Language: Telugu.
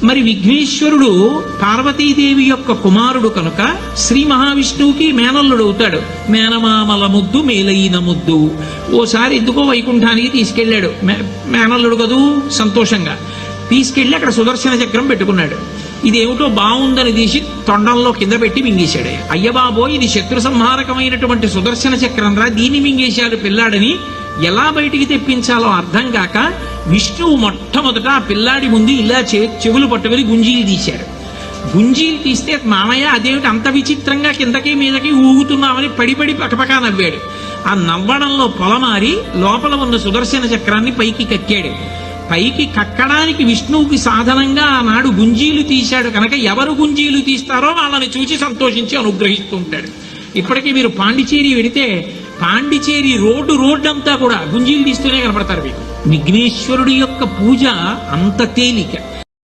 మరి విఘ్నేశ్వరుడు పార్వతీదేవి యొక్క కుమారుడు కనుక శ్రీ మహావిష్ణువుకి మేనల్లుడు అవుతాడు. మేనమామల ముద్దు మేలైన ముద్దు. ఓసారి ఎందుకో వైకుంఠానికి తీసుకెళ్లాడు. మేనల్లుడు కదూ, సంతోషంగా తీసుకెళ్లి అక్కడ సుదర్శన చక్రం పెట్టుకున్నాడు. ఇదేమిటో బాగుందని తీసి తొండంలో కింద పెట్టి మింగేశాడు. అయ్యబాబో, ఇది శత్రు సంహారకమైనటువంటి సుదర్శన చక్రం రా, దీన్ని మింగేశాడు పిల్లాడని ఎలా బయటికి తెప్పించాలో అర్థం కాక విష్ణువు మొట్టమొదట ఆ పిల్లాడి ముందు ఇలా చెవులు పట్టుకుని గుంజీలు తీశాడు. గుంజీలు తీస్తే మామయ్య అదేమిటి అంత విచిత్రంగా కిందకి మీదకి ఊగుతున్నామని పడిపడి పకపకా నవ్వాడు. ఆ నవ్వడంలో పొలమారి లోపల ఉన్న సుదర్శన చక్రాన్ని పైకి కక్కాడు. పైకి కక్కడానికి విష్ణువుకి సాధనంగా ఆనాడు గుంజీలు తీశాడు కనుక ఎవరు గుంజీలు తీస్తారో వాళ్ళని చూసి సంతోషించి అనుగ్రహిస్తూ ఉంటాడు. ఇప్పటికీ మీరు పాండిచేరి వెడితే పాండిచేరి రోడ్డు అంతా కూడా గుంజీలు తీస్తూనే కనపడతారు మీకు. విఘ్నేశ్వరుడి యొక్క పూజ అంత తేలిక.